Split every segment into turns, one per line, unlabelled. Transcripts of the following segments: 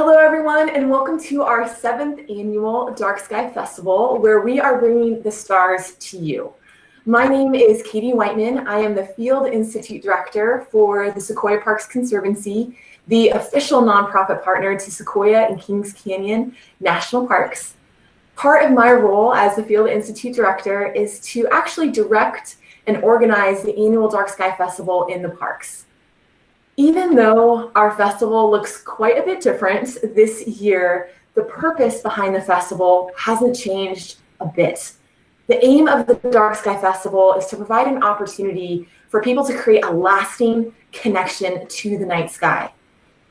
Hello, everyone, and welcome to our 7th annual Dark Sky Festival, where we are bringing the stars to you. My name is Katie Whiteman. I am the Field Institute Director for the Sequoia Parks Conservancy, the official nonprofit partner to Sequoia and Kings Canyon National Parks. Part of my role as the Field Institute Director is to actually direct and organize the annual Dark Sky Festival in the parks. Even though our festival looks quite a bit different this year, the purpose behind the festival hasn't changed a bit. The aim of the Dark Sky Festival is to provide an opportunity for people to create a lasting connection to the night sky.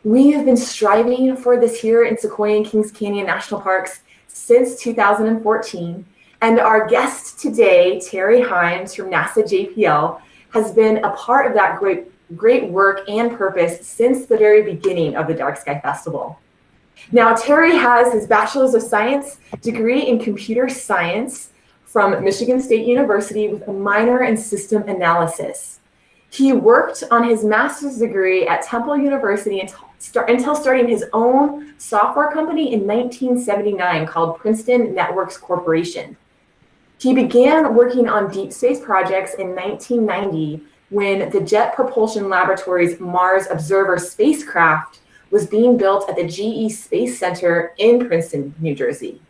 We have been striving for this here in Sequoia and Kings Canyon National Parks since 2014, and our guest today, Terry Himes from NASA JPL, has been a part of that great work and purpose since the very beginning of the Dark Sky Festival. Now, Terry has his Bachelor's of Science degree in Computer Science from Michigan State University with a minor in System Analysis. He worked on his master's degree at Temple University until starting his own software company in 1979 called Princeton Networks Corporation. He began working on deep space projects in 1990 when the Jet Propulsion Laboratory's Mars Observer spacecraft was being built at the GE Space Center in Princeton, New Jersey.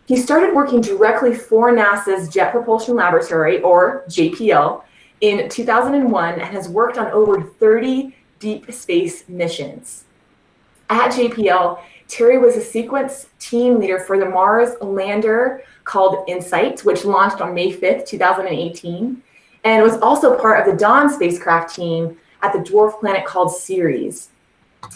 He started working directly for NASA's Jet Propulsion Laboratory, or JPL, in 2001 and has worked on over 30 deep space missions. At JPL, Terry was a sequence team leader for the Mars lander called InSight, which launched on May 5th, 2018. And was also part of the Dawn Spacecraft Team at the dwarf planet called Ceres.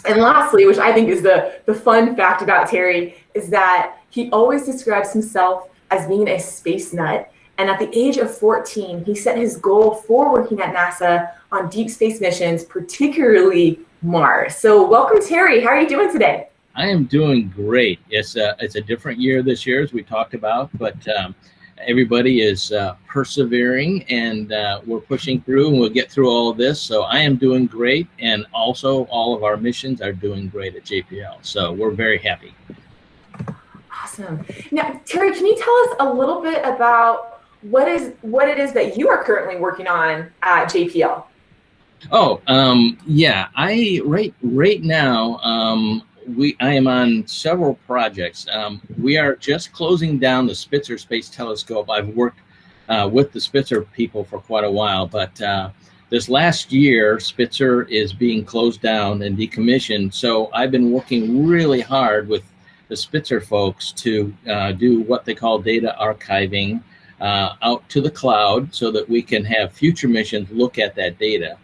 And lastly, which I think is the fun fact about Terry, is that he always describes himself as being a space nut. And at the age of 14, he set his goal for working at NASA on deep space missions, particularly Mars. So welcome, Terry. How are you doing today?
I am doing great. It's a different year this year, as we talked about, but everybody is persevering, and we're pushing through, and we'll get through all of this. So I am doing great, and also all of our missions are doing great at JPL. So we're very happy.
Awesome. Now, Terry, can you tell us a little bit about what it is that you are currently working on at JPL?
Oh, yeah. Right now, I am on several projects. We are just closing down the Spitzer Space Telescope. I've worked with the Spitzer people for quite a while, but this last year, Spitzer is being closed down and decommissioned. So I've been working really hard with the Spitzer folks to do what they call data archiving out to the cloud so that we can have future missions look at that data.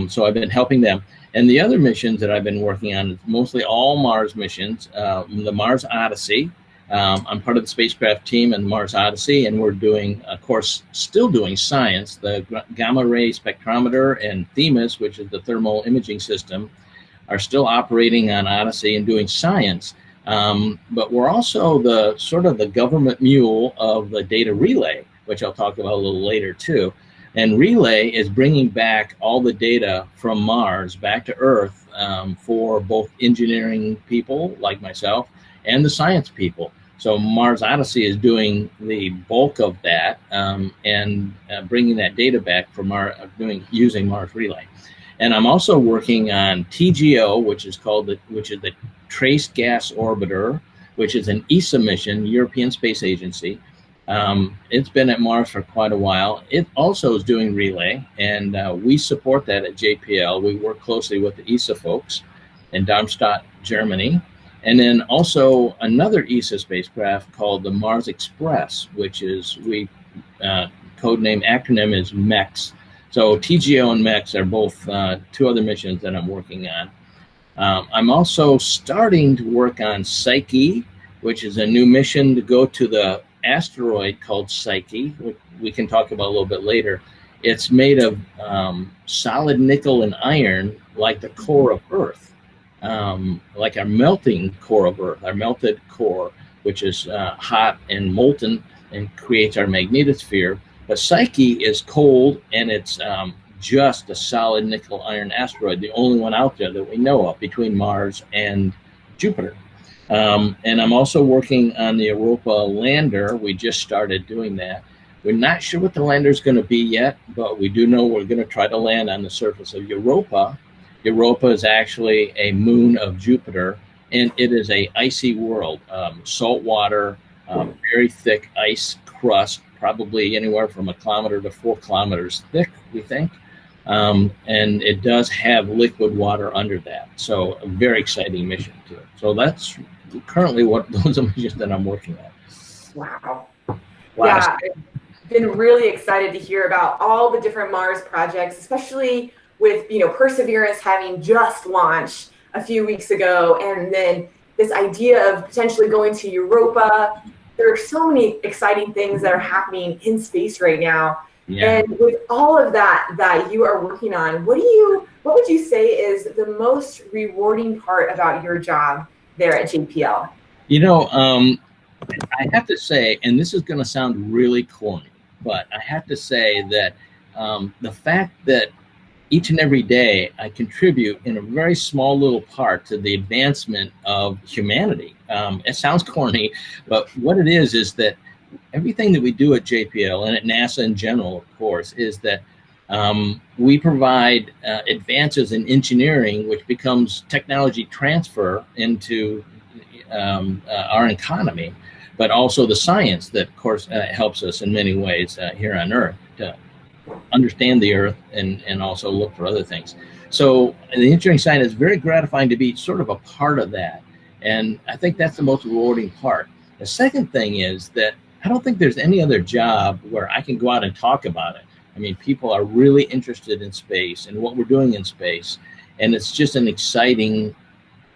So I've been helping them. And the other missions that I've been working on is mostly all Mars missions, the Mars Odyssey. I'm part of the spacecraft team in Mars Odyssey, and we're doing, of course, still doing science. The gamma ray spectrometer and THEMIS, which is the thermal imaging system, are still operating on Odyssey and doing science. But we're also the sort of the government mule of the data relay, which I'll talk about a little later too. And Relay is bringing back all the data from Mars back to Earth for both engineering people like myself and the science people. So Mars Odyssey is doing the bulk of that and bringing that data back from using Mars Relay. And I'm also working on TGO, which is the Trace Gas Orbiter, which is an ESA mission, European Space Agency. It's been at Mars for quite a while. It also is doing relay, and we support that at JPL. We work closely with the ESA folks in Darmstadt, Germany. And then also another ESA spacecraft called the Mars Express, which is, codename acronym is MEX. So TGO and MEX are both two other missions that I'm working on. I'm also starting to work on Psyche, which is a new mission to go to the asteroid called Psyche, which we can talk about a little bit later. It's made of solid nickel and iron, like the core of Earth, like our melting core of Earth, our melted core, which is hot and molten and creates our magnetosphere. But Psyche is cold, and it's just a solid nickel iron asteroid, the only one out there that we know of between Mars and Jupiter. And I'm also working on the Europa Lander. We just started doing that. We're not sure what the lander is going to be yet, but we do know we're going to try to land on the surface of Europa. Europa is actually a moon of Jupiter, and it is a icy world, salt water, very thick ice crust, probably anywhere from 1 kilometer to 4 kilometers thick, we think. And it does have liquid water under that. So a very exciting mission too. So that's currently what those are missions that I'm working on.
Wow. Yeah, I've been really excited to hear about all the different Mars projects, especially with, Perseverance having just launched a few weeks ago, and then this idea of potentially going to Europa. There are so many exciting things that are happening in space right now. Yeah. And with all of that you are working on, what would you say is the most rewarding part about your job there at JPL?
I have to say, and this is going to sound really corny, but I have to say that the fact that each and every day I contribute in a very small little part to the advancement of humanity. It sounds corny, but what it is that everything that we do at JPL and at NASA in general, of course, is that we provide advances in engineering, which becomes technology transfer into our economy, but also the science that, of course, helps us in many ways here on Earth to understand the Earth and also look for other things. So the engineering side is very gratifying to be sort of a part of that. And I think that's the most rewarding part. The second thing is that I don't think there's any other job where I can go out and talk about it. I mean, people are really interested in space and what we're doing in space. And it's just an exciting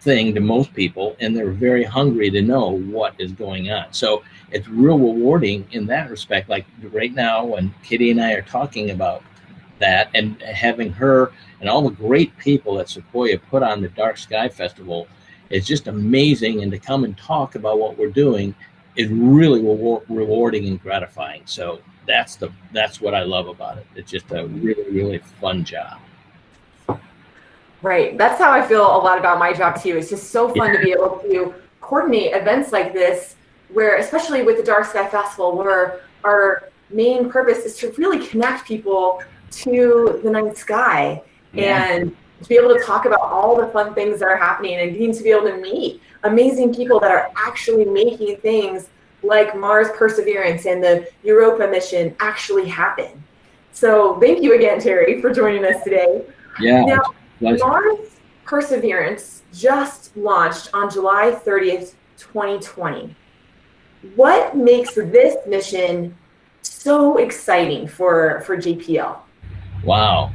thing to most people, and they're very hungry to know what is going on. So it's real rewarding in that respect. Like right now, when Kitty and I are talking about that and having her and all the great people at Sequoia put on the Dark Sky Festival, it's just amazing. And to come and talk about what we're doing is really rewarding and gratifying. So that's what I love about it. It's just a really, really fun job.
Right. That's how I feel a lot about my job too. It's just so fun to be able to coordinate events like this, where, especially with the Dark Sky Festival, where our main purpose is to really connect people to the night sky and to be able to talk about all the fun things that are happening and getting to be able to meet amazing people that are actually making things like Mars Perseverance and the Europa mission actually happen. So thank you again, Terry, for joining us today.
Yeah.
Now, Mars Perseverance just launched on July 30th, 2020. What makes this mission so exciting for JPL?
Wow.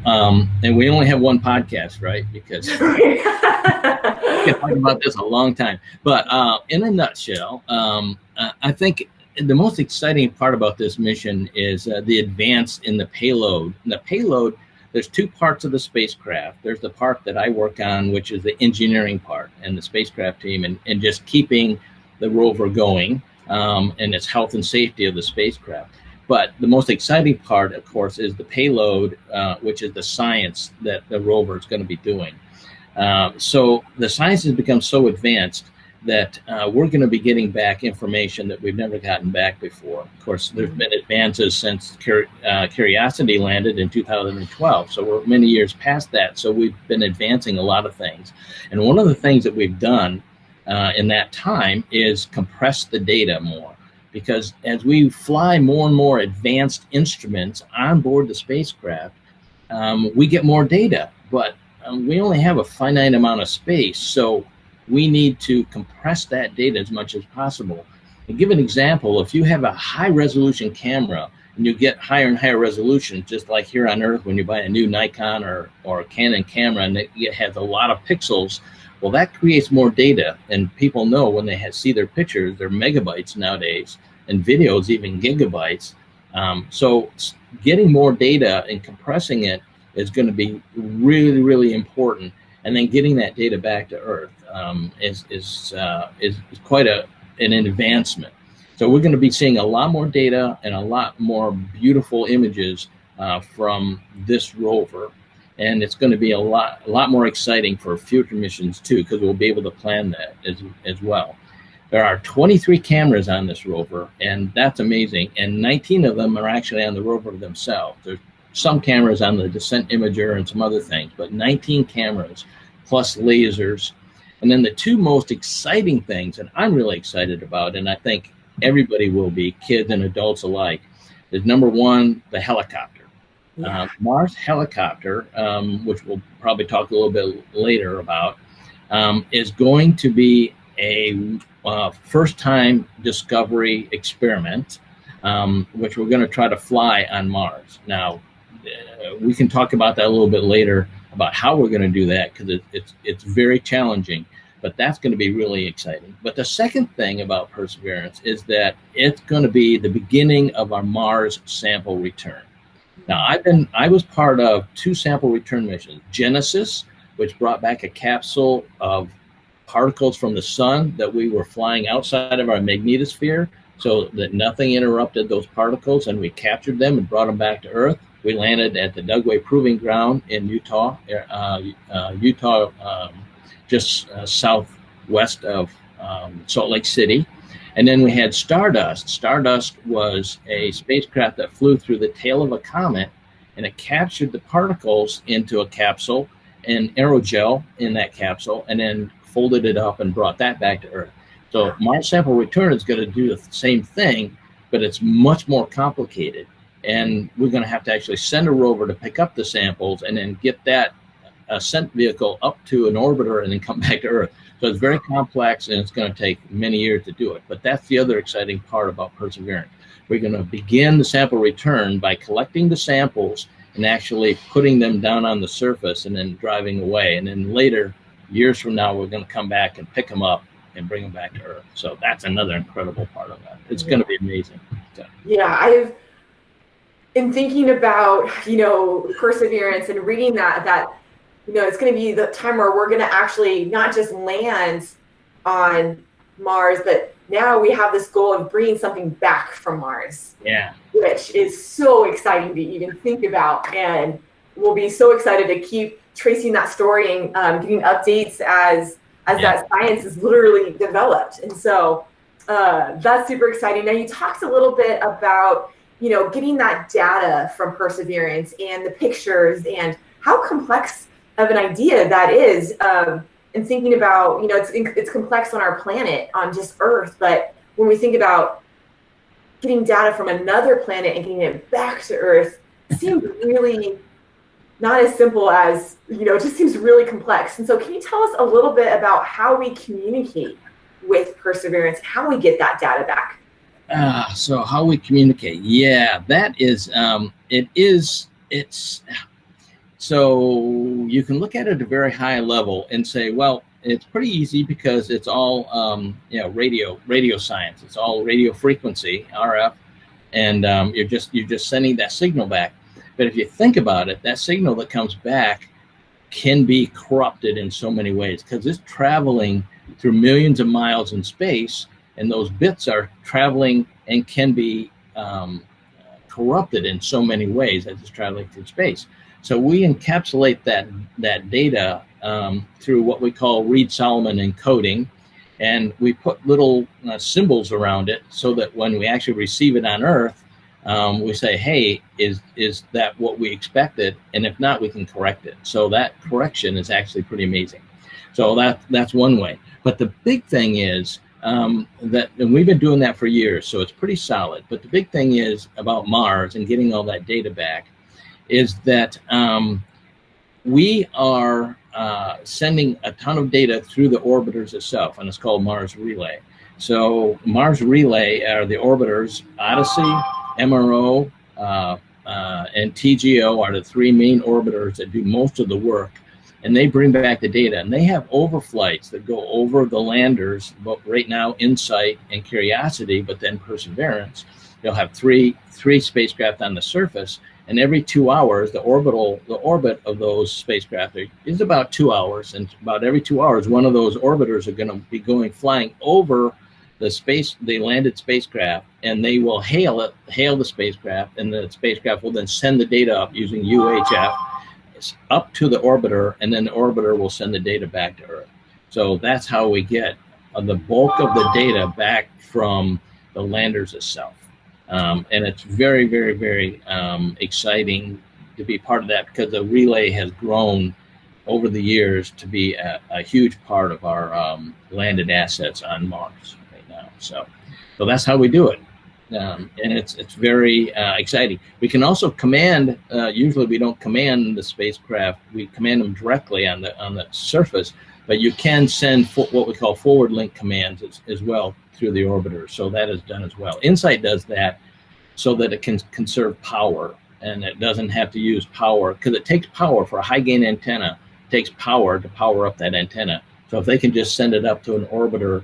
And we only have one podcast, right? Because we can talk about this a long time. But in a nutshell, I think the most exciting part about this mission is the advance in the payload. And the payload, there's two parts of the spacecraft. There's the part that I work on, which is the engineering part and the spacecraft team and just keeping the rover going and its health and safety of the spacecraft. But the most exciting part, of course, is the payload, which is the science that the rover is going to be doing. So the science has become so advanced that we're going to be getting back information that we've never gotten back before. Of course, there's been advances since Curiosity landed in 2012. So we're many years past that. So we've been advancing a lot of things. And one of the things that we've done in that time is compress the data more. Because as we fly more and more advanced instruments on board the spacecraft, we get more data, but we only have a finite amount of space. So we need to compress that data as much as possible. To give an example, if you have a high resolution camera and you get higher and higher resolution, just like here on Earth when you buy a new Nikon or a Canon camera and it has a lot of pixels, well, that creates more data, and people know when they see their pictures, they're megabytes nowadays, and videos even gigabytes. So getting more data and compressing it is going to be really, really important. And then getting that data back to Earth is quite an advancement. So we're going to be seeing a lot more data and a lot more beautiful images from this rover. and it's going to be a lot more exciting for future missions too, because we'll be able to plan that as well. There are 23 cameras on this rover, and that's amazing. And 19 of them are actually on the rover themselves. There's some cameras on the descent imager and some other things, but 19 cameras plus lasers. And then the two most exciting things, and I'm really excited about, and I think everybody will be, kids and adults alike, is number one, the helicopter.
Yeah.
Mars helicopter, which we'll probably talk a little bit later about, is going to be a first-time discovery experiment, which we're going to try to fly on Mars. Now, we can talk about that a little bit later about how we're going to do that, because it's very challenging, but that's going to be really exciting. But the second thing about Perseverance is that it's going to be the beginning of our Mars sample return. Now, I was part of 2 sample return missions, Genesis, which brought back a capsule of particles from the sun that we were flying outside of our magnetosphere so that nothing interrupted those particles, and we captured them and brought them back to Earth. We landed at the Dugway Proving Ground in Utah, just southwest of Salt Lake City. And then we had Stardust. Stardust was a spacecraft that flew through the tail of a comet, and it captured the particles into a capsule and aerogel in that capsule, and then folded it up and brought that back to Earth. So Mars sample return is going to do the same thing, but it's much more complicated. And we're going to have to actually send a rover to pick up the samples and then get that ascent vehicle up to an orbiter and then come back to Earth. So it's very complex, and it's going to take many years to do it. But that's the other exciting part about Perseverance. We're going to begin the sample return by collecting the samples and actually putting them down on the surface and then driving away. And then later, years from now, we're going to come back and pick them up and bring them back to Earth. So that's another incredible part of that. It's going to be amazing. So.
Yeah, in thinking about, Perseverance and reading that, it's going to be the time where we're going to actually not just land on Mars, but now we have this goal of bringing something back from Mars.
Yeah.
Which is so exciting to even think about. And we'll be so excited to keep tracing that story and getting updates as that science is literally developed. And so that's super exciting. Now, you talked a little bit about, getting that data from Perseverance and the pictures and how complex of an idea that is. And thinking about, it's complex on our planet, on just Earth. But when we think about getting data from another planet and getting it back to Earth, it seems really not as simple as, it just seems really complex. And so can you tell us a little bit about how we communicate with Perseverance, how we get that data back?
So how we communicate. Yeah, that is, so you can look at it at a very high level and say, well, it's pretty easy because it's all, radio science. It's all radio frequency, RF, and you're just sending that signal back. But if you think about it, that signal that comes back can be corrupted in so many ways because it's traveling through millions of miles in space, and those bits are traveling and can be corrupted in so many ways as it's traveling through space. So we encapsulate that data through what we call Reed-Solomon encoding, and we put little symbols around it so that when we actually receive it on Earth, we say, hey, is that what we expected? And if not, we can correct it. So that correction is actually pretty amazing. So that's one way. But the big thing is and we've been doing that for years, so it's pretty solid. But the big thing is about Mars and getting all that data back is that we are sending a ton of data through the orbiters itself, and it's called Mars Relay. So Mars Relay are the orbiters. Odyssey, MRO, and TGO are the 3 main orbiters that do most of the work, and they bring back the data. And they have overflights that go over the landers, but right now InSight and Curiosity, but then Perseverance. They'll have three spacecraft on the surface, and every 2 hours, the orbit of those spacecraft is about 2 hours, and about every 2 hours, one of those orbiters are going to be flying over the landed spacecraft, and they will hail the spacecraft, and the spacecraft will then send the data up using UHF up to the orbiter, and then the orbiter will send the data back to Earth. So that's how we get the bulk of the data back from the landers itself. And it's very, very, very exciting to be part of that, because the relay has grown over the years to be a huge part of our landed assets on Mars right now. So that's how we do it. And it's very exciting. We can also command. Usually, we don't command the spacecraft. We command them directly on the surface. But you can send what we call forward link commands as well through the orbiter. So that is done as well. InSight does that so that it can conserve power, and it doesn't have to use power, because it takes power for a high gain antenna. It takes power to power up that antenna. So if they can just send it up to an orbiter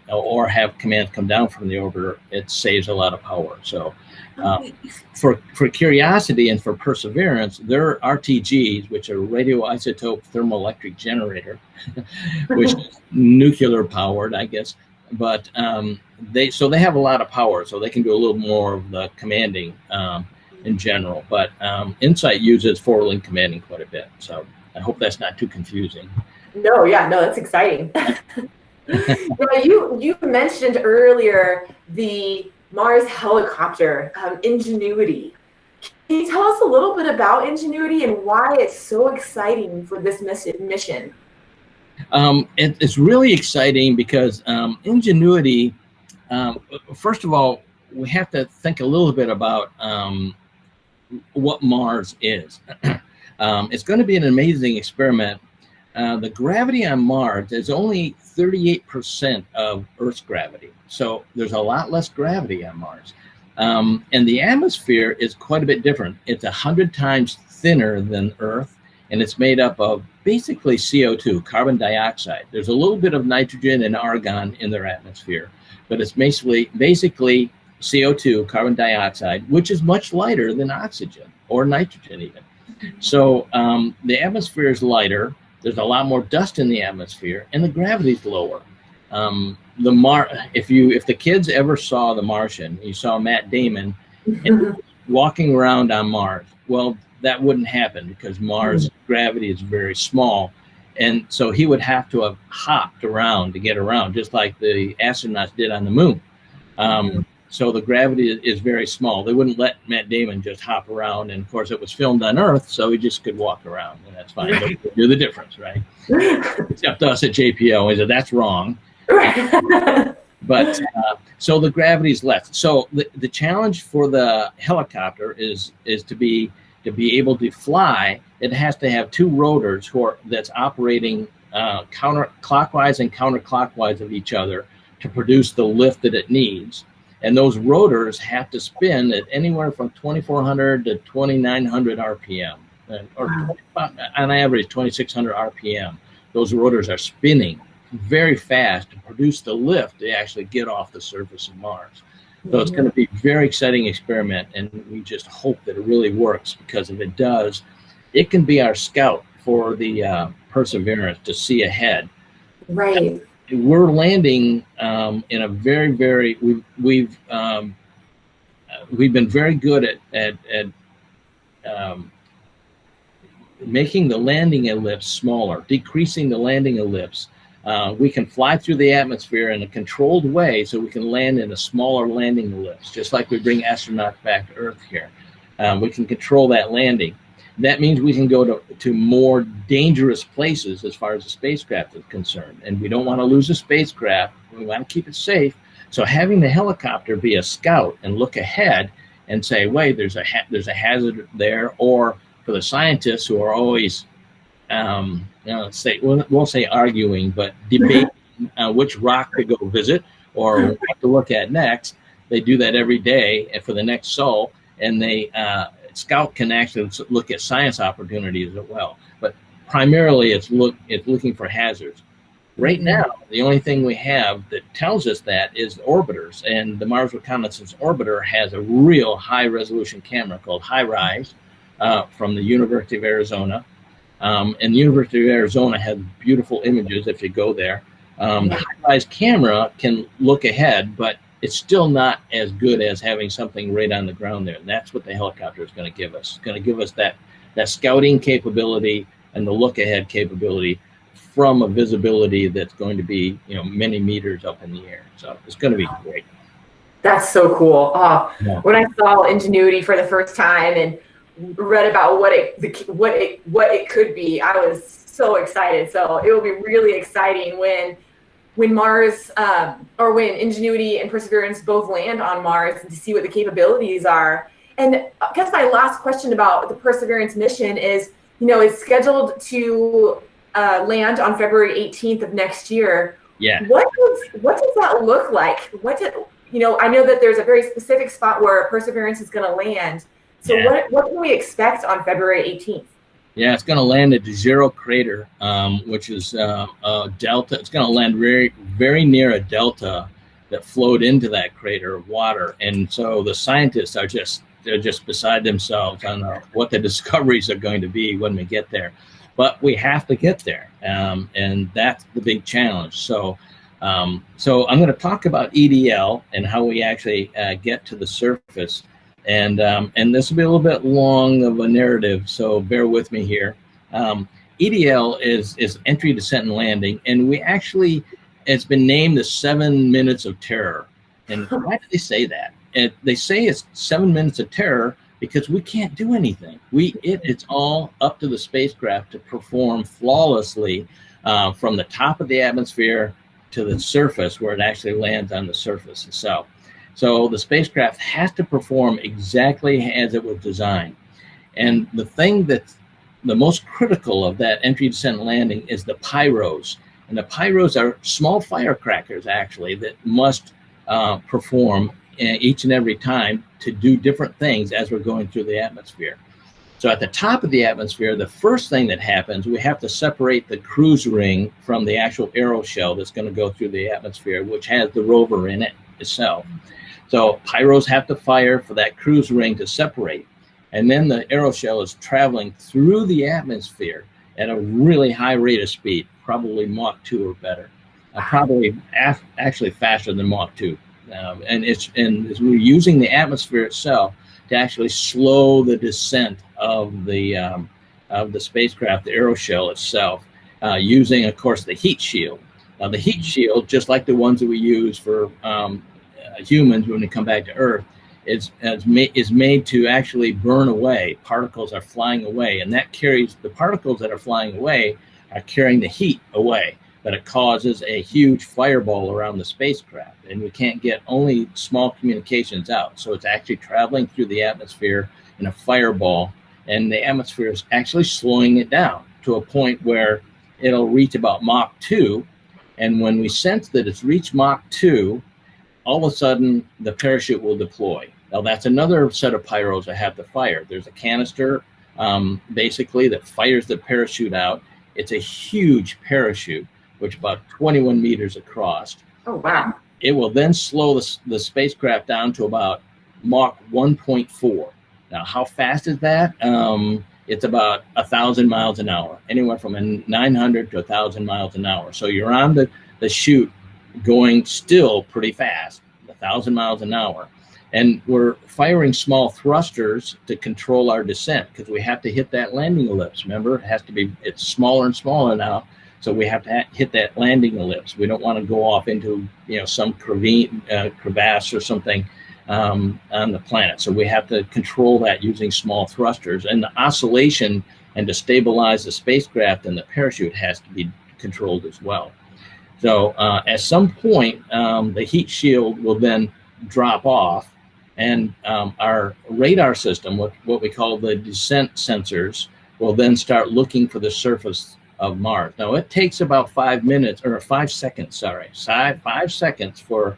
or have commands come down from the orbiter, it saves a lot of power. So for Curiosity and for Perseverance, their RTGs, which are radioisotope thermoelectric generator, which is nuclear powered, I guess, but they have a lot of power, so they can do a little more of the commanding in general. But InSight uses forward link commanding quite a bit. So I hope that's not too confusing.
No, that's exciting. You mentioned earlier the Mars helicopter, Ingenuity. Can you tell us a little bit about Ingenuity and why it's so exciting for this mission?
It's really exciting because Ingenuity, first of all, we have to think a little bit about what Mars is. It's going to be an amazing experiment. The gravity on Mars is only 38% of Earth's gravity. So there's a lot less gravity on Mars. And the atmosphere is quite a bit different. It's 100 times thinner than Earth, and it's made up of basically CO2, carbon dioxide. There's a little bit of nitrogen and argon in their atmosphere, but it's basically CO2, carbon dioxide, which is much lighter than oxygen or nitrogen even. So the atmosphere is lighter. There's a lot more dust in the atmosphere, and the gravity's lower. If the kids ever saw The Martian, you saw Matt Damon walking around on Mars. Well, that wouldn't happen because Mars' gravity is very small, and so he would have to have hopped around to get around, just like the astronauts did on the moon. So the gravity is very small. They wouldn't let Matt Damon just hop around. And of course, it was filmed on Earth, so he just could walk around, and that's fine. But do the difference, right? Except us at JPL, we said that's wrong. But so the gravity is less. So the challenge for the helicopter is to be able to fly. It has to have two rotors that's operating counterclockwise and counterclockwise of each other to produce the lift that it needs. And those rotors have to spin at anywhere from 2,400 to 2,900 RPM, or on average 2,600 RPM. Those rotors are spinning very fast to produce the lift to actually get off the surface of Mars. So it's going to be a very exciting experiment, and we just hope that it really works, because if it does, it can be our scout for the Perseverance to see ahead.
Right.
We're landing in a very, very, we've been very good at making the landing ellipse smaller, decreasing the landing ellipse. We can fly through the atmosphere in a controlled way, so we can land in a smaller landing ellipse, just like we bring astronauts back to Earth here. We can control that landing. That means we can go to more dangerous places as far as the spacecraft is concerned. And we don't want to lose a spacecraft. We want to keep it safe. So having the helicopter be a scout and look ahead and say, wait, there's a hazard there. Or for the scientists who are always, we'll say arguing, but debating which rock to go visit or what to look at next. They do that every day for the next sol, and they Scout can actually look at science opportunities as well, but primarily it's looking for hazards. Right now, the only thing we have that tells us that is orbiters, and the Mars Reconnaissance Orbiter has a real high-resolution camera called HiRISE from the University of Arizona, and the University of Arizona has beautiful images if you go there. The HiRISE camera can look ahead, but it's still not as good as having something right on the ground there. And that's what the helicopter is going to give us. It's going to give us that that scouting capability and the look ahead capability from a visibility that's going to be, many meters up in the air. So it's going to be great.
That's so cool.
Yeah.
When I saw Ingenuity for the first time and read about what it could be, I was so excited. So it will be really exciting when Mars or when Ingenuity and Perseverance both land on Mars, and to see what the capabilities are. And I guess my last question about the Perseverance mission is, it's scheduled to land on February 18th of next year.
Yeah.
What does that look like? I know that there's a very specific spot where Perseverance is going to land. So
yeah.
what can we expect on February 18th?
Yeah, it's going to land at the Zero Crater, which is a delta. It's going to land very, very near a delta that flowed into that crater of water. And so the scientists they're just beside themselves on what the discoveries are going to be when we get there. But we have to get there, and that's the big challenge. So I'm going to talk about EDL and how we actually get to the surface. And this will be a little bit long of a narrative, so bear with me here. EDL is entry, descent, and landing, and it's been named the 7 minutes of terror. And why do they say that? They say it's 7 minutes of terror because we can't do anything. It's all up to the spacecraft to perform flawlessly from the top of the atmosphere to the surface, where it actually lands on the surface itself. So the spacecraft has to perform exactly as it was designed. And the thing that's the most critical of that entry, descent, and landing is the pyros. And the pyros are small firecrackers, actually, that must perform each and every time to do different things as we're going through the atmosphere. So at the top of the atmosphere, the first thing that happens, we have to separate the cruise ring from the actual aeroshell that's going to go through the atmosphere, which has the rover in it itself. So pyros have to fire for that cruise ring to separate. And then the aeroshell is traveling through the atmosphere at a really high rate of speed, probably Mach 2 or better, actually faster than Mach 2. And we're using the atmosphere itself to actually slow the descent of the spacecraft, the aeroshell itself, using, of course, the heat shield. Now, the heat shield, just like the ones that we use for humans when we come back to Earth, is made to actually burn away. Particles are flying away, and the particles that are flying away are carrying the heat away, but it causes a huge fireball around the spacecraft, and we can't get only small communications out. So it's actually traveling through the atmosphere in a fireball, and the atmosphere is actually slowing it down to a point where it'll reach about Mach 2, and when we sense that it's reached Mach 2, all of a sudden the parachute will deploy. Now that's another set of pyros that have to fire. There's a canister basically that fires the parachute out. It's a huge parachute, which is about 21 meters across.
Oh, wow.
It will then slow the spacecraft down to about Mach 1.4. Now, how fast is that? It's about 1,000 miles an hour, anywhere from 900 to 1,000 miles an hour. So you're on the chute going still pretty fast, 1,000 miles an hour. And we're firing small thrusters to control our descent because we have to hit that landing ellipse. Remember, it's smaller and smaller now. So we have to hit that landing ellipse. We don't want to go off into some crevasse or something on the planet. So we have to control that using small thrusters. And the oscillation and to stabilize the spacecraft and the parachute has to be controlled as well. So at some point, the heat shield will then drop off, and our radar system, what we call the descent sensors, will then start looking for the surface of Mars. Now it takes about 5 seconds for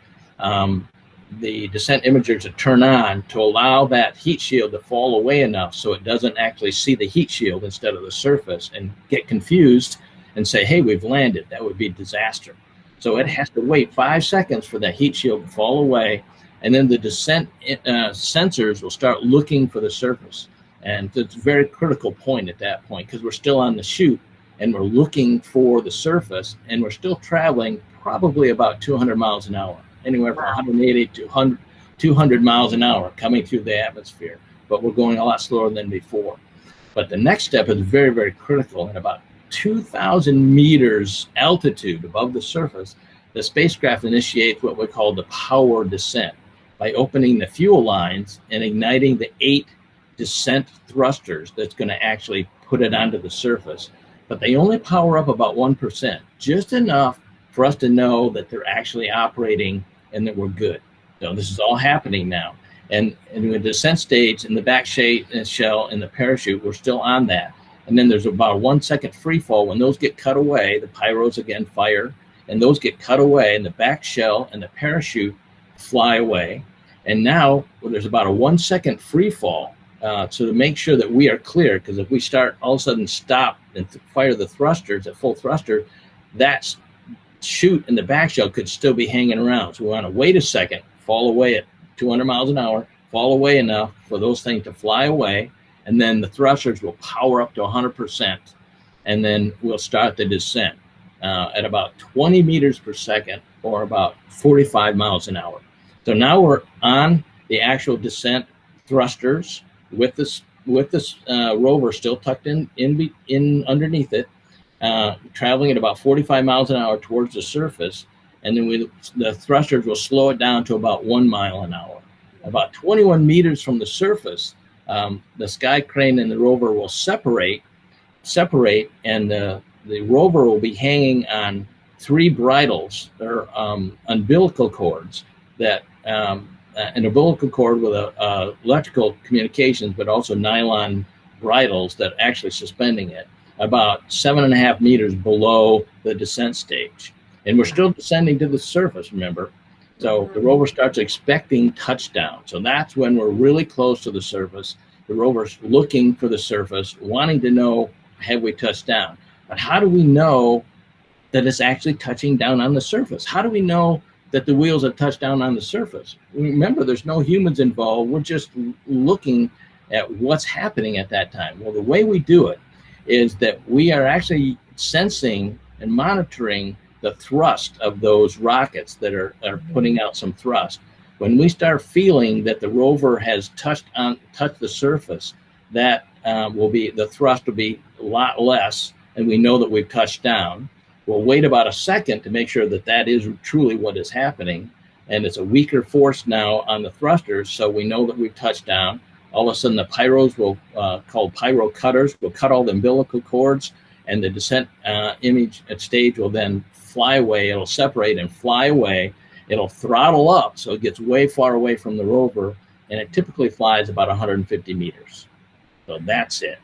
the descent imager to turn on to allow that heat shield to fall away enough so it doesn't actually see the heat shield instead of the surface and get confused and say, hey, we've landed. That would be a disaster. So it has to wait 5 seconds for that heat shield to fall away, and then the descent sensors will start looking for the surface. And it's a very critical point at that point because we're still on the chute and we're looking for the surface, and we're still traveling probably about 200 miles an hour, anywhere from 180 to 200 miles an hour coming through the atmosphere, but we're going a lot slower than before. But the next step is very, very critical. At about 2,000 meters altitude above the surface, the spacecraft initiates what we call the power descent by opening the fuel lines and igniting the 8 descent thrusters that's going to actually put it onto the surface. But they only power up about 1%, just enough for us to know that they're actually operating and that we're good. So this is all happening now. And in the descent stage, in the back shell and the parachute, we're still on that. And then there's about a 1 second free fall. When those get cut away, the pyros again fire, and those get cut away, and the back shell and the parachute fly away. And now there's about a 1 second free fall. So to make sure that we are clear, because if we start all of a sudden stop and fire the thrusters at full thruster, that chute in the back shell could still be hanging around. So we want to wait a second, fall away at 200 miles an hour, fall away enough for those things to fly away, and then the thrusters will power up to 100%, and then we'll start the descent at about 20 meters per second, or about 45 miles an hour. So now we're on the actual descent thrusters with this rover still tucked in underneath it, traveling at about 45 miles an hour towards the surface, and then the thrusters will slow it down to about 1 mile an hour. About 21 meters from the surface, the sky crane and the rover will separate, and the rover will be hanging on 3 bridles, or umbilical cords, that an umbilical cord with electrical communications, but also nylon bridles that are actually suspending it about 7.5 meters below the descent stage. And we're still descending to the surface, remember? So the rover starts expecting touchdown. So that's when we're really close to the surface. The rover's looking for the surface, wanting to know, have we touched down? But how do we know that it's actually touching down on the surface? How do we know that the wheels have touched down on the surface? Remember, there's no humans involved. We're just looking at what's happening at that time. Well, the way we do it is that we are actually sensing and monitoring the thrust of those rockets that are putting out some thrust. When we start feeling that the rover has touched the surface, that the thrust will be a lot less, and we know that we've touched down. We'll wait about a second to make sure that that is truly what is happening, and it's a weaker force now on the thrusters, so we know that we've touched down. All of a sudden, the pyros called pyro cutters, will cut all the umbilical cords, and the descent image at stage will then fly away. It'll separate and fly away. It'll throttle up, so it gets way far away from the rover, and it typically flies about 150 meters. So that's it.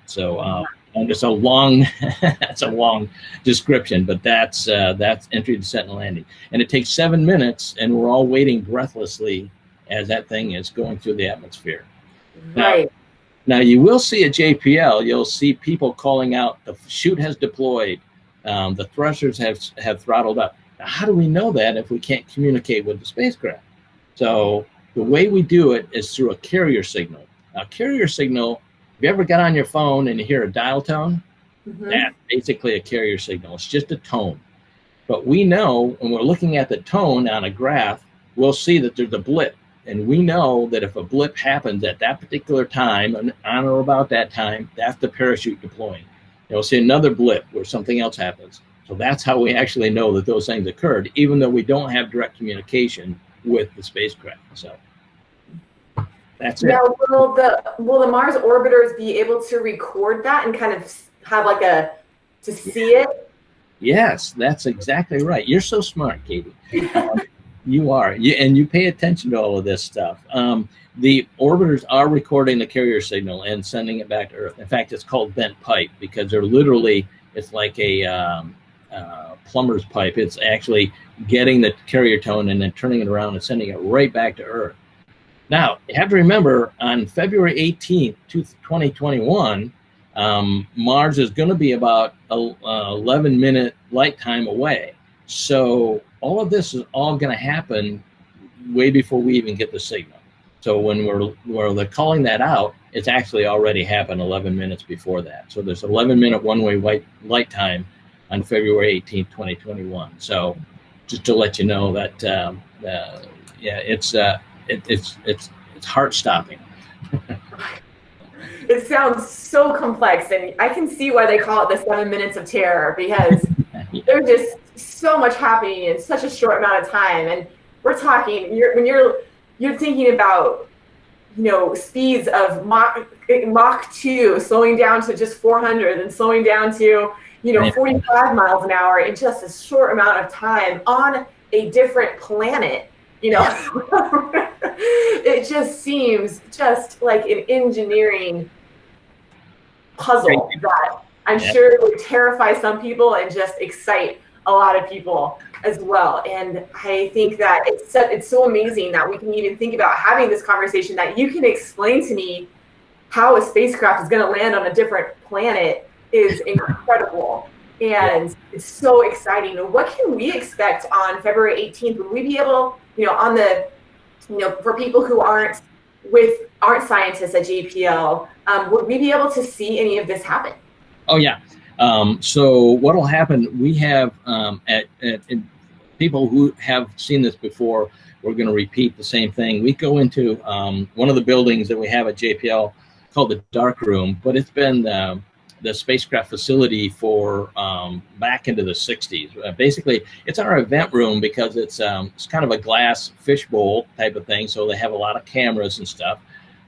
So and it's a long, that's a long description, but that's entry, descent, and landing. And it takes 7 minutes, and we're all waiting breathlessly as that thing is going through the atmosphere.
Right.
Now you will see at JPL, you'll see people calling out, the chute has deployed, the thrusters have throttled up. Now, how do we know that if we can't communicate with the spacecraft? So the way we do it is through a carrier signal. Now, carrier signal, if you ever got on your phone and you hear a dial tone, that's basically a carrier signal. It's just a tone. But we know, when we're looking at the tone on a graph, we'll see that there's a blip. And we know that if a blip happens at that particular time, on or about that time, that's the parachute deploying. You'll see another blip where something else happens. So that's how we actually know that those things occurred, even though we don't have direct communication with the spacecraft. So that's it.
Now, will the Mars orbiters be able to record that and kind of have like to see it?
Yes, that's exactly right. You're so smart, Katie. You are, and you pay attention to all of this stuff. The orbiters are recording the carrier signal and sending it back to Earth. In fact, it's called bent pipe because they're literally, it's like a plumber's pipe. It's actually getting the carrier tone and then turning it around and sending it right back to Earth. Now, you have to remember, on February 18th, 2021, Mars is going to be about 11-minute light time away. So all of this is all going to happen way before we even get the signal. So when they're calling that out, it's actually already happened 11 minutes before that. So there's 11-minute one-way light time on February 18th, 2021. So just to let you know that, it's heart-stopping.
It sounds so complex, and I can see why they call it the 7 minutes of terror, because there's just so much happening in such a short amount of time. And we're talking, when you're thinking about, speeds of Mach 2, slowing down to just 400 and slowing down to, 45 miles an hour in just a short amount of time on a different planet. It just seems just like an engineering puzzle that I'm sure would terrify some people and just excite a lot of people as well. And I think that it's so amazing that we can even think about having this conversation, that you can explain to me how a spacecraft is going to land on a different planet is incredible. And it's so exciting. What can we expect on February 18th? Would we be able, on the, for people who aren't scientists at JPL, would we be able to see any of this happen?
Oh yeah. So what will happen? We have at people who have seen this before. We're going to repeat the same thing. We go into one of the buildings that we have at JPL called the dark room, but it's been the spacecraft facility for back into the 60s. Basically, it's our event room because it's kind of a glass fishbowl type of thing. So they have a lot of cameras and stuff.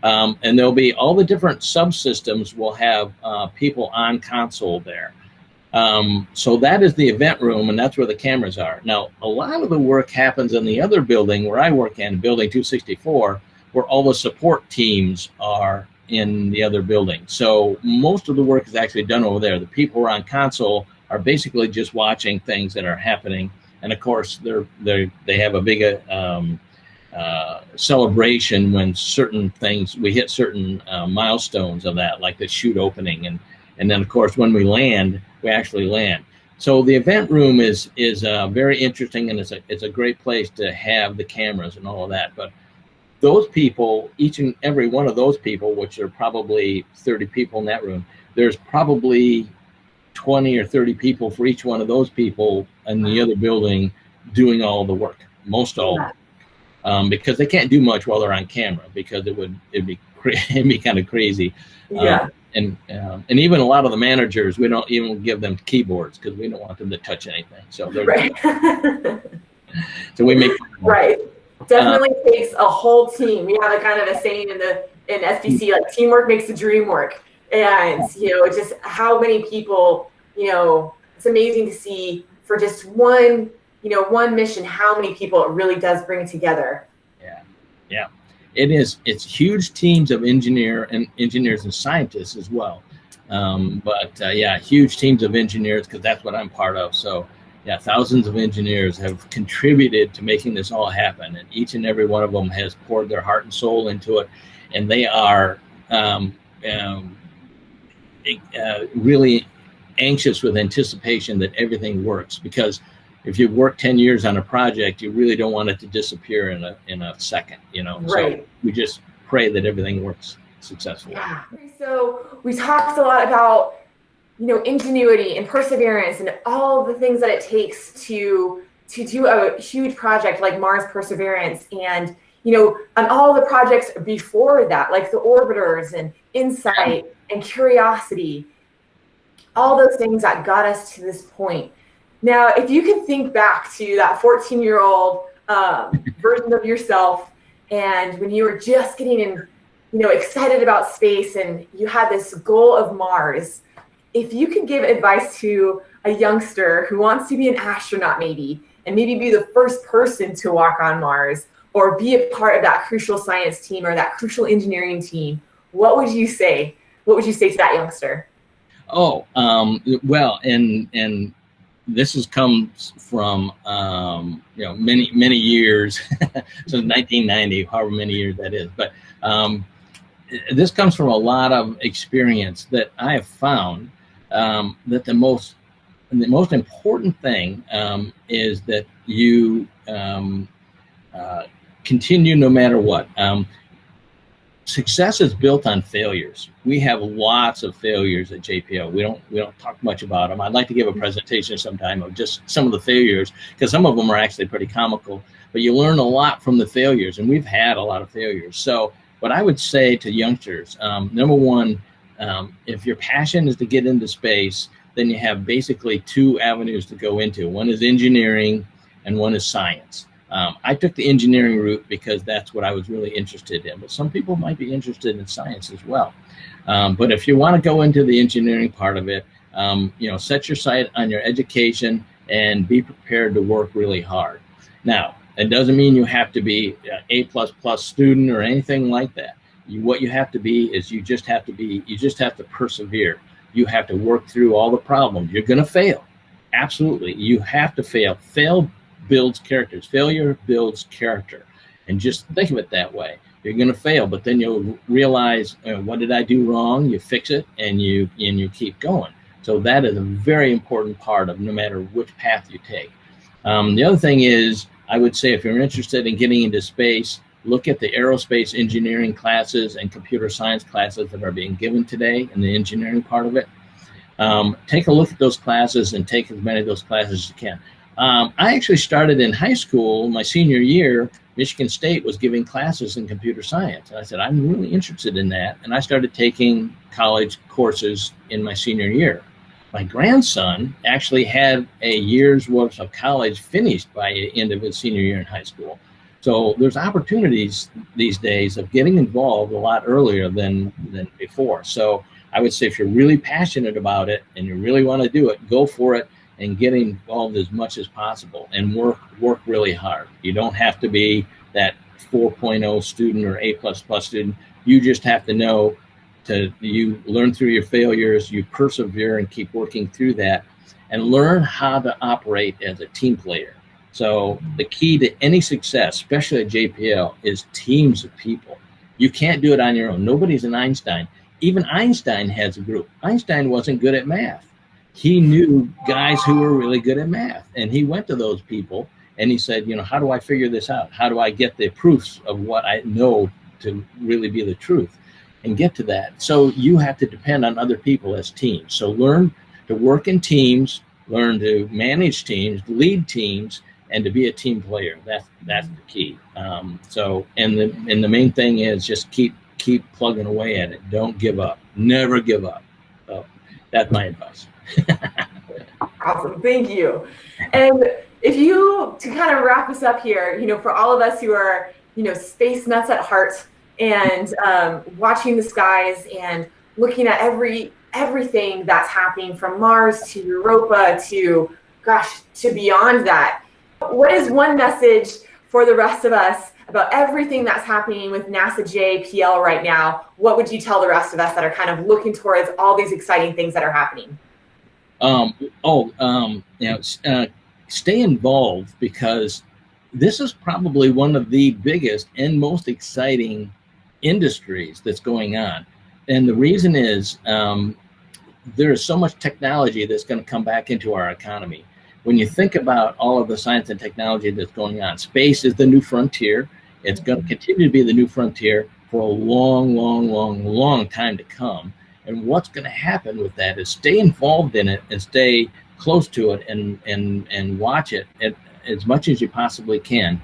And there'll be all the different subsystems will have people on console there. So that is the event room, and that's where the cameras are. Now, a lot of the work happens in the other building where I work in, building 264, where all the support teams are in the other building. So most of the work is actually done over there. The people who are on console are basically just watching things that are happening. And of course, they have a big celebration when certain things, we hit certain milestones of that, like the chute opening. And then of course, when we land, we actually land. So the event room is very interesting, and it's a great place to have the cameras and all of that. But those people, each and every one of those people, which are probably 30 people in that room, there's probably 20 or 30 people for each one of those people in the other building doing all the work, most all of it. Because they can't do much while they're on camera, because it'd be kind of crazy.
Yeah.
And even a lot of the managers, we don't even give them keyboards because we don't want them to touch anything. So
right.
So we make
right. Definitely takes a whole team. We have a kind of a saying in SPC, like teamwork makes the dream work. And just how many people, it's amazing to see for just one mission, how many people it really does bring together.
Yeah. It is. It's huge teams of engineers and scientists as well. Huge teams of engineers, because that's what I'm part of. So yeah, thousands of engineers have contributed to making this all happen, and each and every one of them has poured their heart and soul into it, and they are really anxious with anticipation that everything works, because if you've worked 10 years on a project, you really don't want it to disappear in a second,
Right.
So we just pray that everything works successfully.
Yeah. So we talked a lot about, ingenuity and perseverance and all the things that it takes to do a huge project like Mars Perseverance, and, on all the projects before that, like the orbiters and InSight and Curiosity, all those things that got us to this point. Now, if you could think back to that 14-year-old version of yourself, and when you were just getting excited about space and you had this goal of Mars, if you could give advice to a youngster who wants to be an astronaut maybe, and maybe be the first person to walk on Mars, or be a part of that crucial science team or that crucial engineering team, what would you say? What would you say to that youngster?
Oh, well, and this comes from many years, so 1990, however many years that is. But this comes from a lot of experience that I have found that the most important thing is that you continue no matter what. Success is built on failures. We have lots of failures at JPL. We don't talk much about them. I'd like to give a presentation sometime of just some of the failures, because some of them are actually pretty comical, but you learn a lot from the failures, and we've had a lot of failures. So what I would say to youngsters, number one, if your passion is to get into space, then you have basically two avenues to go into. One is engineering and one is science. I took the engineering route because that's what I was really interested in, but some people might be interested in science as well. But if you want to go into the engineering part of it, set your sight on your education and be prepared to work really hard. Now, it doesn't mean you have to be an A++ student or anything like that. What you have to be is you just have to persevere. You have to work through all the problems. You're going to fail. Absolutely. You have to fail. Fail builds characters. Failure builds character. And just think of it that way. You're going to fail, but then you'll realize, what did I do wrong? You fix it and you keep going. So that is a very important part of no matter which path you take. The other thing is, I would say if you're interested in getting into space, look at the aerospace engineering classes and computer science classes that are being given today in the engineering part of it. Take a look at those classes and take as many of those classes as you can. I actually started in high school, my senior year. Michigan State was giving classes in computer science. And I said, I'm really interested in that. And I started taking college courses in my senior year. My grandson actually had a year's worth of college finished by the end of his senior year in high school. So there's opportunities these days of getting involved a lot earlier than before. So I would say if you're really passionate about it and you really want to do it, go for it and get involved as much as possible and work really hard. You don't have to be that 4.0 student or A++ student. You just have to know you learn through your failures, you persevere and keep working through that, and learn how to operate as a team player. So the key to any success, especially at JPL, is teams of people. You can't do it on your own. Nobody's an Einstein. Even Einstein has a group. Einstein wasn't good at math. He knew guys who were really good at math, and he went to those people and he said, how do I figure this out? How do I get the proofs of what I know to really be the truth and get to that? So you have to depend on other people as teams. So learn to work in teams, learn to manage teams, lead teams, and to be a team player. That's the key. And the main thing is just keep plugging away at it. Don't give up. Never give up. So that's my advice.
Awesome. Thank you. And to kind of wrap us up here, for all of us who are, space nuts at heart and watching the skies and looking at everything that's happening from Mars to Europa to beyond that, what is one message for the rest of us about everything that's happening with NASA JPL right now? What would you tell the rest of us that are kind of looking towards all these exciting things that are happening? Stay involved, because this is probably one of the biggest and most exciting industries that's going on. And the reason is there is so much technology that's going to come back into our economy. When you think about all of the science and technology that's going on, space is the new frontier. It's going to continue to be the new frontier for a long, long, long, long time to come. And what's going to happen with that is stay involved in it and stay close to it and watch it as much as you possibly can.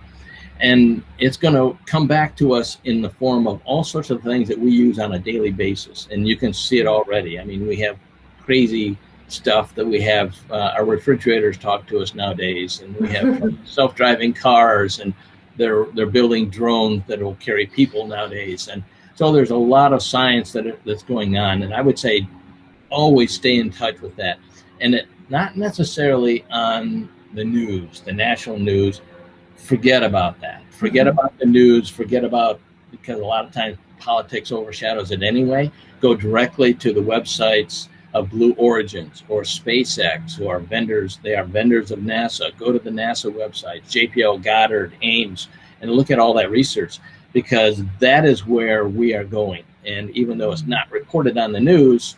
And it's going to come back to us in the form of all sorts of things that we use on a daily basis. And you can see it already. I mean, we have crazy stuff that we have. Our refrigerators talk to us nowadays, and we have self-driving cars, and they're building drones that will carry people nowadays. And so there's a lot of science that's going on. And I would say always stay in touch with that. And not necessarily on the news, the national news. Forget about that. Forget about the news. Because a lot of times politics overshadows it anyway. Go directly to the websites of Blue Origins or SpaceX, who are vendors. They are vendors of NASA. Go to the NASA website, JPL, Goddard, Ames, and look at all that research, because that is where we are going. And even though it's not reported on the news,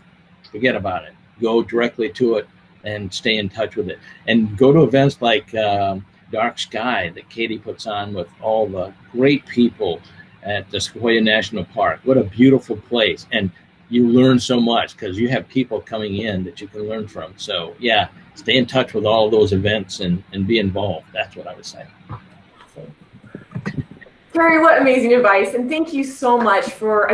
forget about it. Go directly to it and stay in touch with it. And go to events like Dark Sky that Katie puts on with all the great people at the Sequoia National Park. What a beautiful place. And you learn so much because you have people coming in that you can learn from. So yeah, stay in touch with all those events and be involved. That's what I would say. Terry, what amazing advice. And thank you so much for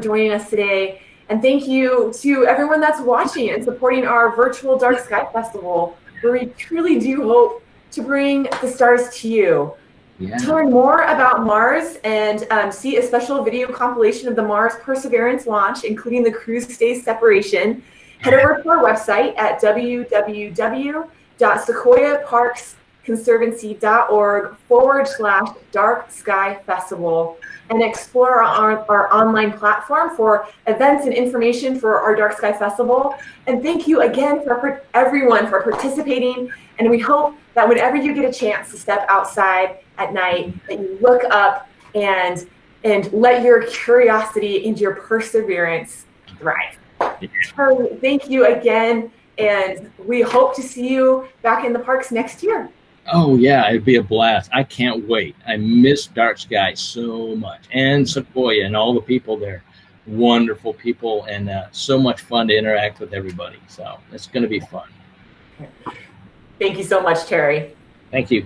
joining us today. And thank you to everyone that's watching and supporting our virtual Dark Sky Festival, where we truly do hope to bring the stars to you.
Yeah.
To learn more about Mars and see a special video compilation of the Mars Perseverance launch, including the cruise stage separation, head over to our website at www.sequoiaparksconservancy.org/Dark Sky Festival and explore our online platform for events and information for our Dark Sky Festival. And thank you again for everyone for participating. And we hope that whenever you get a chance to step outside at night, that you look up and let your curiosity and your perseverance thrive. So thank you again, and we hope to see you back in the parks next year.
Oh yeah, it'd be a blast. I can't wait. I miss Dark Sky so much, and Sequoia and all the people there. Wonderful people, and so much fun to interact with everybody. So it's going to be fun.
Thank you so much, Terry.
Thank you.